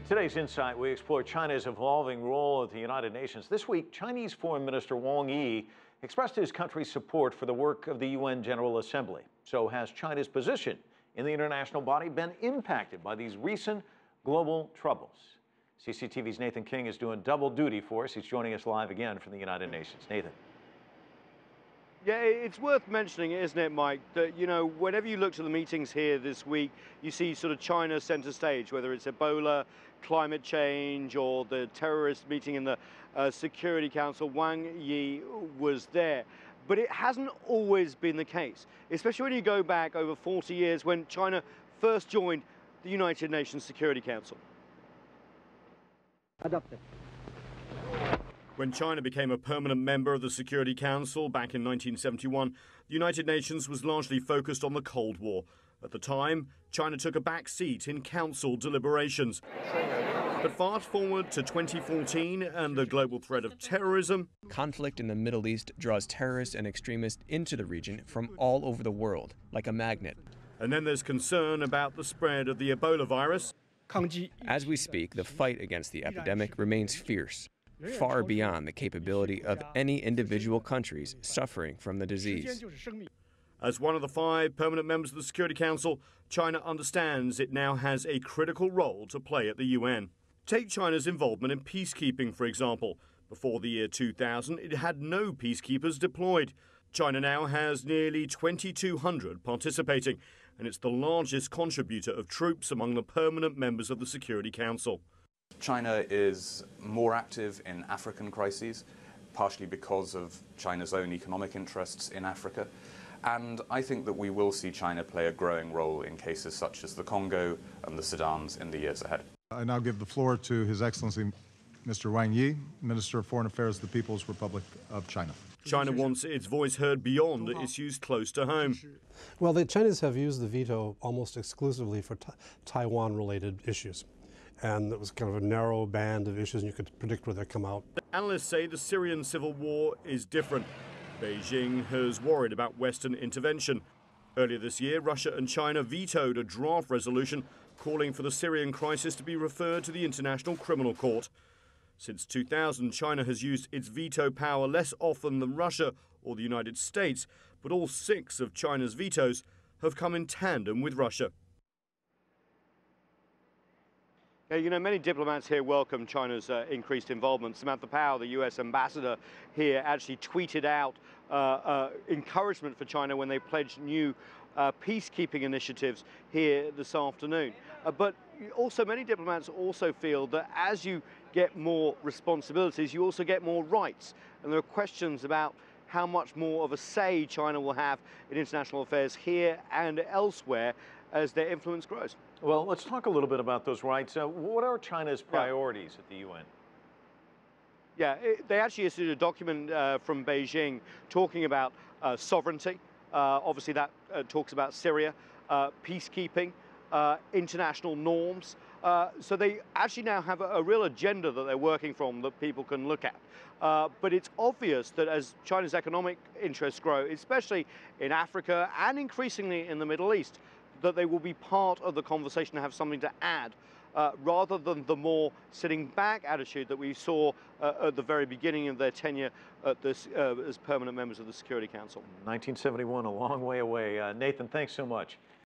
Today's Insight, we explore China's evolving role at the United Nations. This week, Chinese Foreign Minister Wang Yi expressed his country's support for the work of the UN General Assembly. So has China's position in the international body been impacted by these recent global troubles? CCTV's Nathan King is doing double duty for us. He's joining us live again from the United Nations. Nathan. Yeah, it's worth mentioning, isn't it, Mike, that, whenever you look to the meetings here this week, you see sort of China center stage, whether it's Ebola, climate change, or the terrorist meeting in the Security Council. Wang Yi was there. But it hasn't always been the case, especially when you go back over 40 years when China first joined the United Nations Security Council. Adopted. When China became a permanent member of the Security Council back in 1971, the United Nations was largely focused on the Cold War. At the time, China took a back seat in council deliberations. But fast forward to 2014 and the global threat of terrorism. Conflict in the Middle East draws terrorists and extremists into the region from all over the world, like a magnet. And then there's concern about the spread of the Ebola virus. As we speak, the fight against the epidemic remains fierce, far beyond the capability of any individual countries suffering from the disease. As one of the 5 permanent members of the Security Council, China understands it now has a critical role to play at the UN. Take China's involvement in peacekeeping, for example. Before the year 2000, it had no peacekeepers deployed. China now has nearly 2,200 participating, and it's the largest contributor of troops among the permanent members of the Security Council. China is more active in African crises, partially because of China's own economic interests in Africa. And I think that we will see China play a growing role in cases such as the Congo and the Sudans in the years ahead. I now give the floor to His Excellency Mr. Wang Yi, Minister of Foreign Affairs of the People's Republic of China. China wants its voice heard beyond issues close to home. Well, the Chinese have used the veto almost exclusively for Taiwan-related issues. And it was kind of a narrow band of issues, and you could predict where they'd come out. Analysts say the Syrian civil war is different. Beijing has worried about Western intervention. Earlier this year, Russia and China vetoed a draft resolution calling for the Syrian crisis to be referred to the International Criminal Court. Since 2000, China has used its veto power less often than Russia or the United States, but all 6 of China's vetoes have come in tandem with Russia. Yeah, many diplomats here welcome China's increased involvement. Samantha Power, the US ambassador here, actually tweeted out encouragement for China when they pledged new peacekeeping initiatives here this afternoon. But also many diplomats also feel that as you get more responsibilities, you also get more rights. And there are questions about how much more of a say China will have in international affairs here and elsewhere as their influence grows. Well, let's talk a little bit about those rights. What are China's priorities at the UN? Yeah, they actually issued a document from Beijing talking about sovereignty. Obviously, that talks about Syria, peacekeeping, international norms. So they actually now have a real agenda that they're working from that people can look at. But it's obvious that as China's economic interests grow, especially in Africa and increasingly in the Middle East, that they will be part of the conversation and have something to add, rather than the more sitting back attitude that we saw at the very beginning of their tenure at this, as permanent members of the Security Council. 1971, a long way away. Nathan, thanks so much.